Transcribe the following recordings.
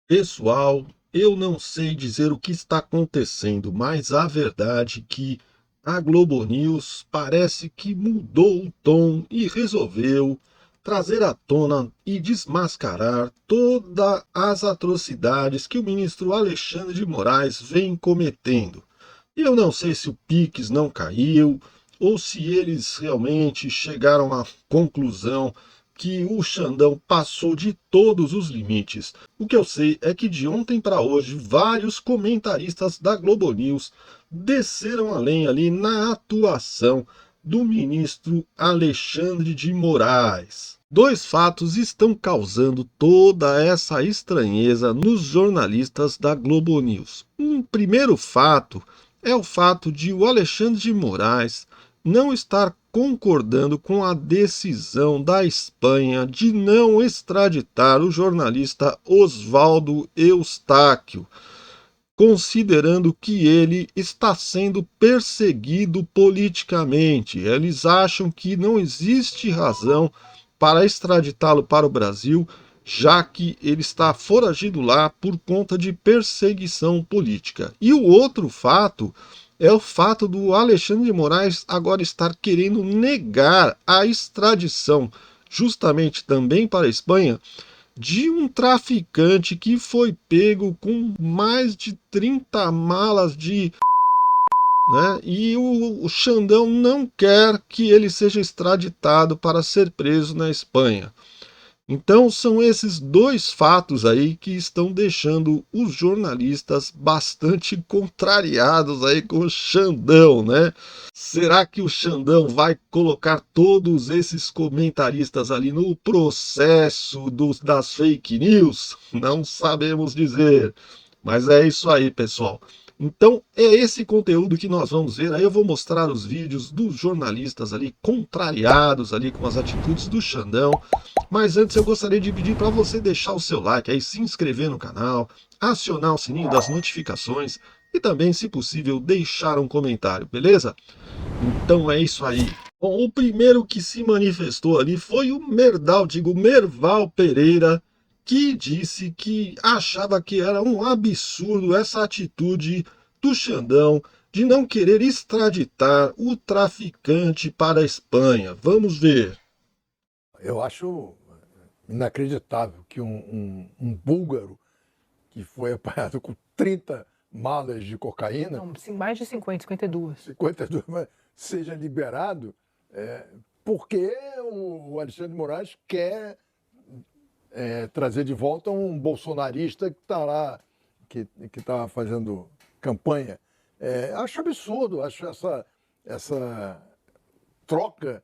Pessoal, eu não sei dizer o que está acontecendo, mas a verdade é que a Globo News parece que mudou o tom e resolveu trazer à tona e desmascarar todas as atrocidades que o ministro Alexandre de Moraes vem cometendo. Eu não sei se o Pix não caiu ou se eles realmente chegaram à conclusão que o Xandão passou de todos os limites. O que eu sei é que de ontem para hoje, vários comentaristas da Globo News desceram além ali na atuação do ministro Alexandre de Moraes. Dois fatos estão causando toda essa estranheza nos jornalistas da Globo News. Um primeiro fato é o fato de o Alexandre de Moraes não estar concordando com a decisão da Espanha de não extraditar o jornalista Oswaldo Eustáquio, considerando que ele está sendo perseguido politicamente. Eles acham que não existe razão para extraditá-lo para o Brasil, já que ele está foragido lá por conta de perseguição política. E o outro fato é o fato do Alexandre de Moraes agora estar querendo negar a extradição, justamente também para a Espanha, de um traficante que foi pego com mais de 30 malas de, né? E o Xandão não quer que ele seja extraditado para ser preso na Espanha. Então são esses dois fatos aí que estão deixando os jornalistas bastante contrariados aí com o Xandão, né? Será que o Xandão vai colocar todos esses comentaristas ali no processo das fake news? Não sabemos dizer. Mas é isso aí, pessoal. Então, é esse conteúdo que nós vamos ver. Aí eu vou mostrar os vídeos dos jornalistas ali contrariados ali com as atitudes do Xandão. Mas antes eu gostaria de pedir para você deixar o seu like aí, se inscrever no canal, acionar o sininho das notificações e também, se possível, deixar um comentário, beleza? Então é isso aí. Bom, o primeiro que se manifestou ali foi o Merval Pereira, que disse que achava que era um absurdo essa atitude do Xandão de não querer extraditar o traficante para a Espanha. Vamos ver. Eu acho inacreditável que um búlgaro que foi apanhado com 30 malas de cocaína, Não, mais de 50, 52. 52, seja liberado, porque o Alexandre de Moraes quer trazer de volta um bolsonarista que está lá, que está fazendo campanha. Acho absurdo, acho essa troca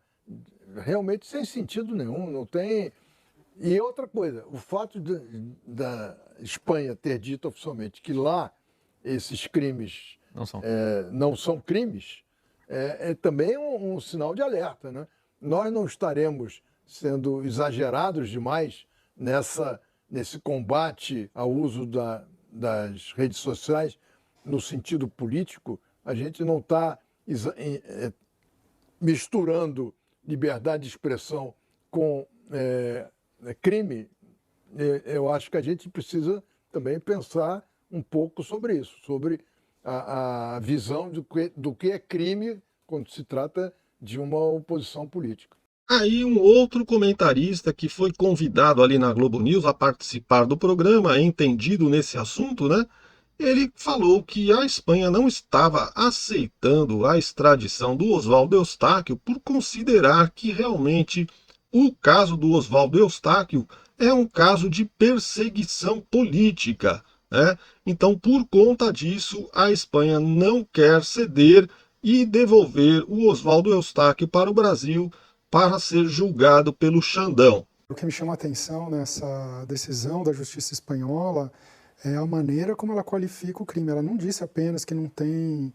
realmente sem sentido nenhum, não tem. E outra coisa, o fato da Espanha ter dito oficialmente que lá esses crimes não são crimes, também um sinal de alerta, né? Nós não estaremos sendo exagerados demais nesse combate ao uso das redes sociais no sentido político. A gente não está misturando liberdade de expressão com crime. Eu acho que a gente precisa também pensar um pouco sobre isso, sobre a visão do que é crime quando se trata de uma oposição política. Aí um outro comentarista que foi convidado ali na Globo News a participar do programa, entendido nesse assunto, né? Ele falou que a Espanha não estava aceitando a extradição do Oswaldo Eustáquio por considerar que realmente o caso do Oswaldo Eustáquio é um caso de perseguição política, né? Então, por conta disso, a Espanha não quer ceder e devolver o Oswaldo Eustáquio para o Brasil para ser julgado pelo Xandão. O que me chama a atenção nessa decisão da justiça espanhola é a maneira como ela qualifica o crime. Ela não disse apenas que não tem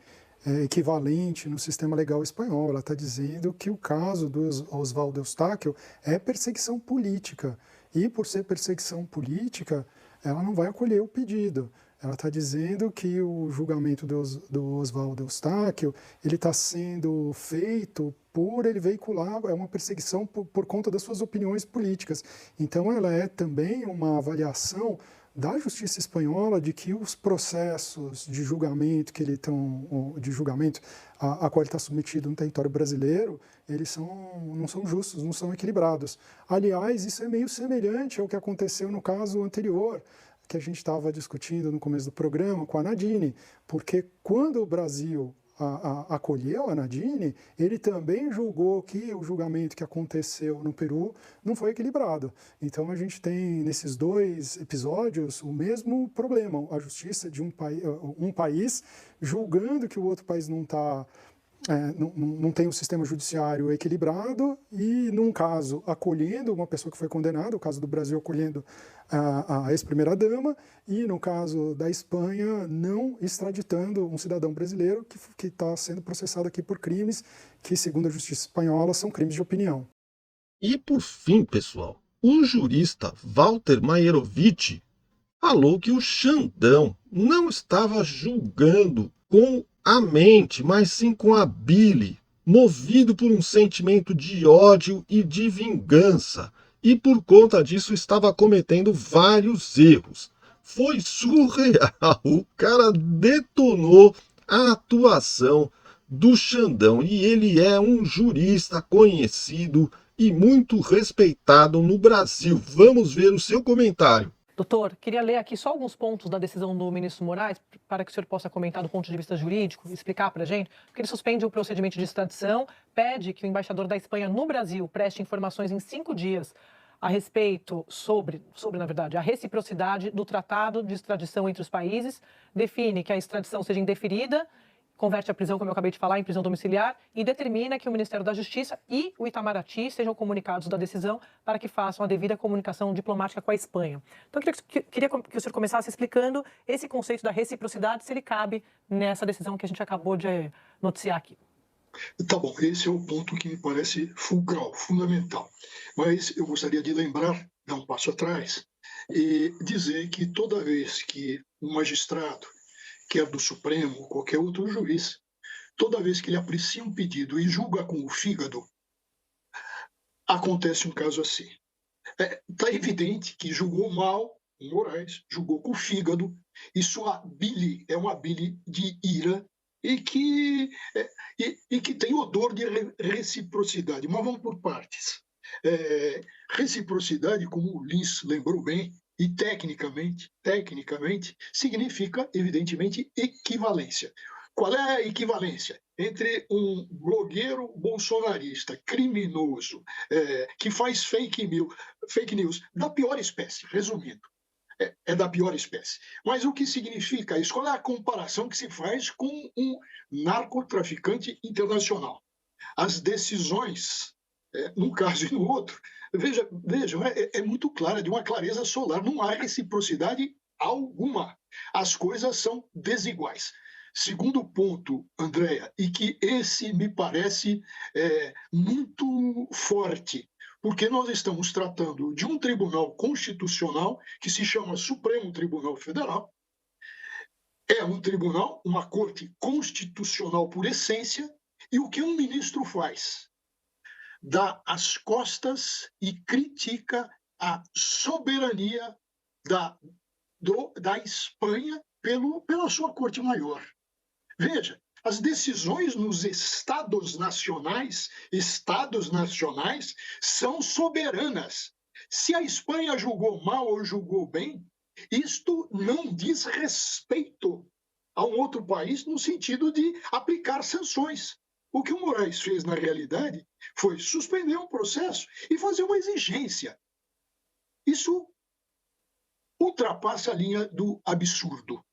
equivalente no sistema legal espanhol. Ela está dizendo que o caso do Oswaldo Eustáquio é perseguição política. E por ser perseguição política, ela não vai acolher o pedido. Ela está dizendo que o julgamento do Oswaldo Eustáquio ele está sendo feito por ele veicular, é uma perseguição por conta das suas opiniões políticas. Então ela é também uma avaliação da justiça espanhola de que os processos de julgamento a qual ele está submetido no território brasileiro, eles não são justos, não são equilibrados. Aliás, isso é meio semelhante ao que aconteceu no caso anterior, que a gente estava discutindo no começo do programa com a Nadine, porque quando o Brasil acolheu a Nadine, ele também julgou que o julgamento que aconteceu no Peru não foi equilibrado. Então a gente tem nesses dois episódios o mesmo problema, a justiça de um país julgando que o outro país não tem um sistema judiciário equilibrado e, num caso, acolhendo uma pessoa que foi condenada, o caso do Brasil acolhendo a ex-primeira-dama, e, no caso da Espanha, não extraditando um cidadão brasileiro que está sendo processado aqui por crimes que, segundo a justiça espanhola, são crimes de opinião. E por fim, pessoal, o jurista Walter Maierovitch falou que o Xandão não estava julgando com a mente, mas sim com a bile, movido por um sentimento de ódio e de vingança, e por conta disso estava cometendo vários erros. Foi surreal, o cara detonou a atuação do Xandão, e ele é um jurista conhecido e muito respeitado no Brasil. Vamos ver o seu comentário. Doutor, queria ler aqui só alguns pontos da decisão do ministro Moraes, para que o senhor possa comentar do ponto de vista jurídico, explicar para a gente, porque ele suspende o procedimento de extradição, pede que o embaixador da Espanha no Brasil preste informações em 5 dias a respeito sobre, na verdade, a reciprocidade do tratado de extradição entre os países, define que a extradição seja indeferida, converte a prisão, como eu acabei de falar, em prisão domiciliar e determina que o Ministério da Justiça e o Itamaraty sejam comunicados da decisão para que façam a devida comunicação diplomática com a Espanha. Então, eu queria que o senhor começasse explicando esse conceito da reciprocidade, se ele cabe nessa decisão que a gente acabou de noticiar aqui. Tá bom, esse é o ponto que me parece fulcral, fundamental. Mas eu gostaria de lembrar, dar um passo atrás, e dizer que toda vez que um magistrado, quer do Supremo ou qualquer outro juiz, toda vez que ele aprecia um pedido e julga com o fígado, acontece um caso assim. Está evidente que julgou mal o Moraes, julgou com o fígado, e sua bile é uma bile de ira e que tem odor de reciprocidade. Mas vamos por partes. Reciprocidade, como o Lins lembrou bem, e tecnicamente, significa, evidentemente, equivalência. Qual é a equivalência entre um blogueiro bolsonarista, criminoso, que faz fake news da pior espécie, resumindo, é da pior espécie. Mas o que significa isso? Qual é a comparação que se faz com um narcotraficante internacional? As decisões, num caso e no outro, vejam, é muito clara, de uma clareza solar, não há reciprocidade alguma. As coisas são desiguais. Segundo ponto, Andréa, e que esse me parece muito forte, porque nós estamos tratando de um tribunal constitucional que se chama Supremo Tribunal Federal. É um tribunal, uma corte constitucional por essência, e o que um ministro faz? Dá as costas e critica a soberania da Espanha pela sua corte maior. Veja, as decisões nos estados nacionais são soberanas. Se a Espanha julgou mal ou julgou bem, isto não diz respeito a um outro país no sentido de aplicar sanções. O que o Moraes fez, na realidade, foi suspender um processo e fazer uma exigência. Isso ultrapassa a linha do absurdo.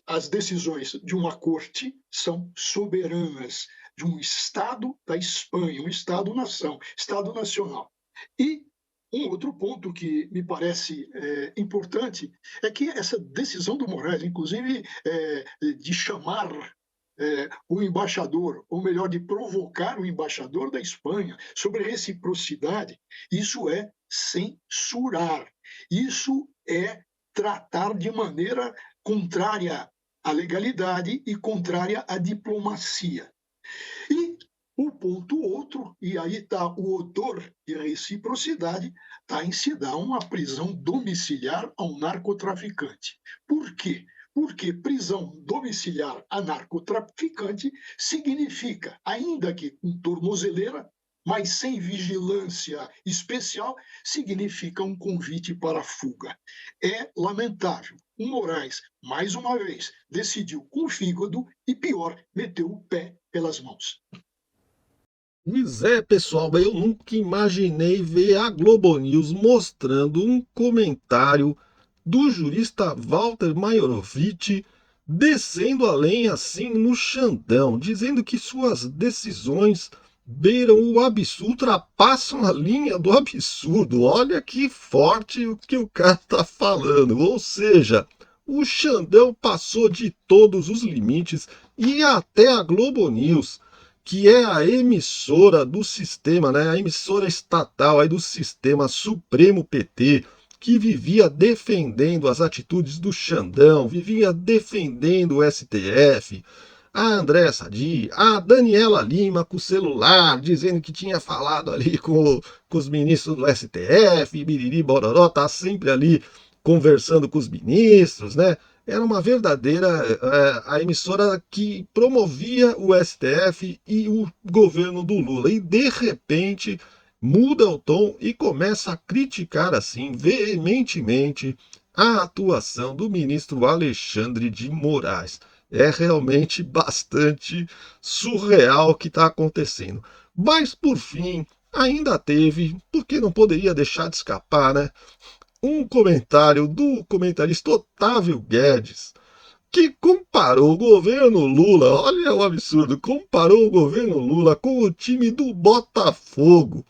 As decisões de uma corte são soberanas, de um Estado da Espanha, um Estado-nação, Estado nacional. E um outro ponto que me parece importante é que essa decisão do Moraes, inclusive de chamar o embaixador, ou melhor, de provocar o embaixador da Espanha sobre reciprocidade, isso é censurar. Isso é tratar de maneira contrária à legalidade e contrária à diplomacia. E o ponto outro, e aí está o odor de reciprocidade, está em se dar uma prisão domiciliar a um narcotraficante. Por quê? Porque prisão domiciliar a narcotraficante significa, ainda que com tornozeleira, mas sem vigilância especial, significa um convite para a fuga. É lamentável. O Moraes, mais uma vez, decidiu com o fígado e, pior, meteu o pé pelas mãos. Pois é, pessoal, eu nunca imaginei ver a Globo News mostrando um comentário do jurista Walter Maiorovitch descendo além assim no Xandão, dizendo que suas decisões beiram o absurdo, ultrapassam a linha do absurdo. Olha que forte o que o cara está falando. Ou seja, o Xandão passou de todos os limites e até a Globo News, que é a emissora do sistema, né, a emissora estatal aí do sistema Supremo PT, que vivia defendendo as atitudes do Xandão, vivia defendendo o STF, a Andréa Sadi, a Daniela Lima com o celular, dizendo que tinha falado ali com os ministros do STF, biriri, bororó, tá sempre ali conversando com os ministros, né? Era uma verdadeira a emissora que promovia o STF e o governo do Lula. E, de repente, muda o tom e começa a criticar, assim, veementemente, a atuação do ministro Alexandre de Moraes. É realmente bastante surreal o que está acontecendo. Mas, por fim, ainda teve, porque não poderia deixar de escapar, né? Um comentário do comentarista Otávio Guedes, que comparou o governo Lula, olha o absurdo, comparou o governo Lula com o time do Botafogo,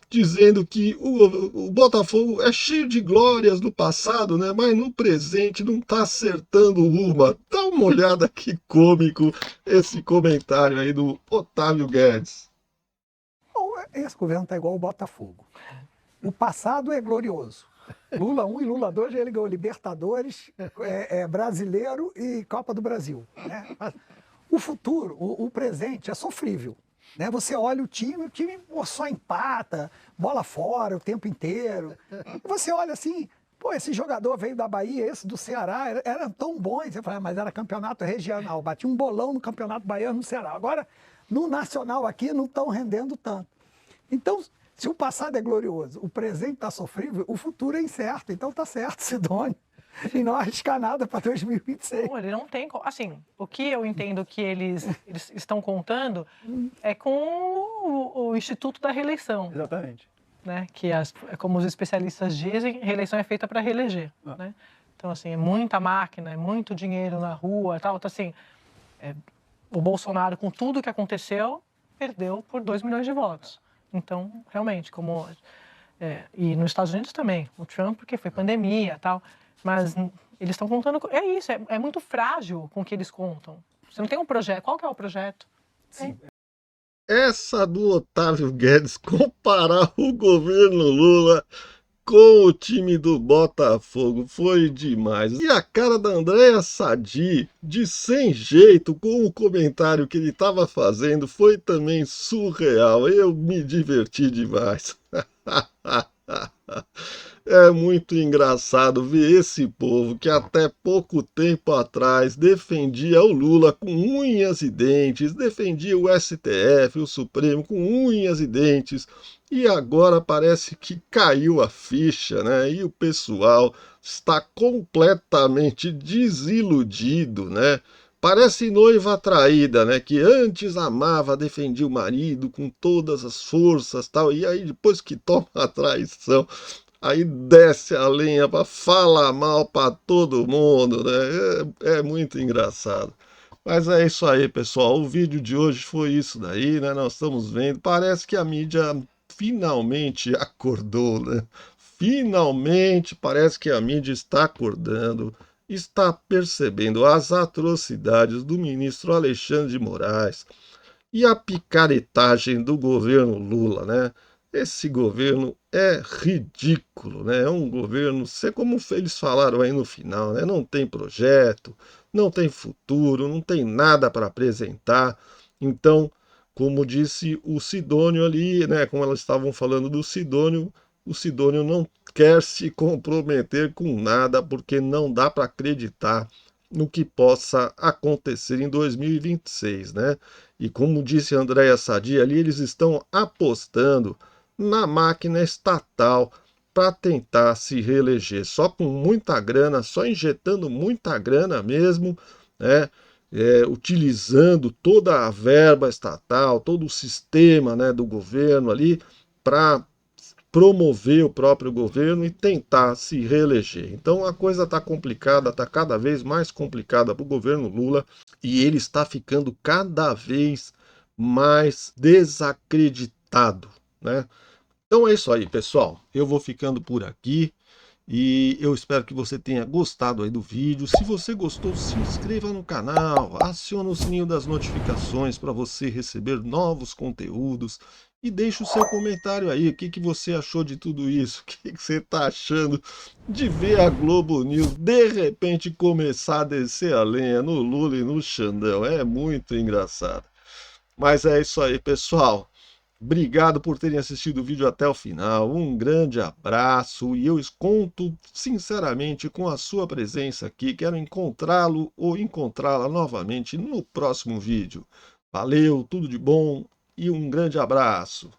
dizendo que o Botafogo é cheio de glórias do passado, né? Mas no presente não está acertando uma. Dá uma olhada que cômico esse comentário aí do Otávio Guedes. Esse governo está igual o Botafogo. O passado é glorioso. Lula 1 e Lula 2, ele ganhou Libertadores, Brasileiro e Copa do Brasil. Né? O futuro, o presente é sofrível. Né? Você olha o time só empata, bola fora o tempo inteiro. E você olha assim, pô, esse jogador veio da Bahia, esse do Ceará, eram tão bons. Você fala, mas era campeonato regional, batia um bolão no campeonato baiano no Ceará. Agora, no nacional aqui, não estão rendendo tanto. Então, se o passado é glorioso, o presente está sofrível, o futuro é incerto. Então tá certo, Sidônio. E não arriscar nada para 2026. Não, ele não tem. Assim, o que eu entendo que eles estão contando é com o Instituto da Reeleição. Exatamente. Né? Que, como os especialistas dizem, reeleição é feita para reeleger. Né? Então, assim, é muita máquina, é muito dinheiro na rua e tal. Então, assim, o Bolsonaro, com tudo que aconteceu, perdeu por 2 milhões de votos. Então, realmente, e nos Estados Unidos também, o Trump, porque foi pandemia e tal, mas eles estão contando, é isso, é muito frágil com o que eles contam. Você não tem um projeto, qual que é o projeto? Sim. Essa do Otávio Guedes comparar o governo Lula com o time do Botafogo foi demais. E a cara da Andréa Sadi, de sem jeito, com o comentário que ele estava fazendo, foi também surreal. Eu me diverti demais. É muito engraçado ver esse povo que até pouco tempo atrás defendia o Lula com unhas e dentes, defendia o STF, o Supremo, com unhas e dentes, e agora parece que caiu a ficha, né? E o pessoal está completamente desiludido, né? Parece noiva traída, né? Que antes amava, defendia o marido com todas as forças, tal, e aí depois que toma a traição, aí desce a lenha para falar mal para todo mundo, né? É muito engraçado. Mas é isso aí, pessoal. O vídeo de hoje foi isso daí, né? Nós estamos vendo. Parece que a mídia finalmente acordou, né? Finalmente parece que a mídia está acordando, está percebendo as atrocidades do ministro Alexandre de Moraes e a picaretagem do governo Lula, né? Esse governo é ridículo, né? É um governo, como eles falaram aí no final, né? Não tem projeto, não tem futuro, não tem nada para apresentar. Então, como disse o Sidônio ali, né, como elas estavam falando do Sidônio, o Sidônio não quer se comprometer com nada, porque não dá para acreditar no que possa acontecer em 2026, né? E como disse a Andréa Sadi ali, eles estão apostando na máquina estatal para tentar se reeleger, só com muita grana, só injetando muita grana mesmo, né? Utilizando toda a verba estatal, todo o sistema, né, do governo ali, para promover o próprio governo e tentar se reeleger. Então a coisa está complicada, está cada vez mais complicada para o governo Lula e ele está ficando cada vez mais desacreditado, né? Então é isso aí, pessoal. Eu vou ficando por aqui. E eu espero que você tenha gostado aí do vídeo. Se você gostou, se inscreva no canal, acione o sininho das notificações para você receber novos conteúdos. E deixe o seu comentário aí, o que você achou de tudo isso? O que você está achando de ver a Globo News de repente começar a descer a lenha no Lula e no Xandão? É muito engraçado. Mas é isso aí, pessoal. Obrigado por terem assistido o vídeo até o final. Um grande abraço e eu conto sinceramente com a sua presença aqui. Quero encontrá-lo ou encontrá-la novamente no próximo vídeo. Valeu, tudo de bom e um grande abraço.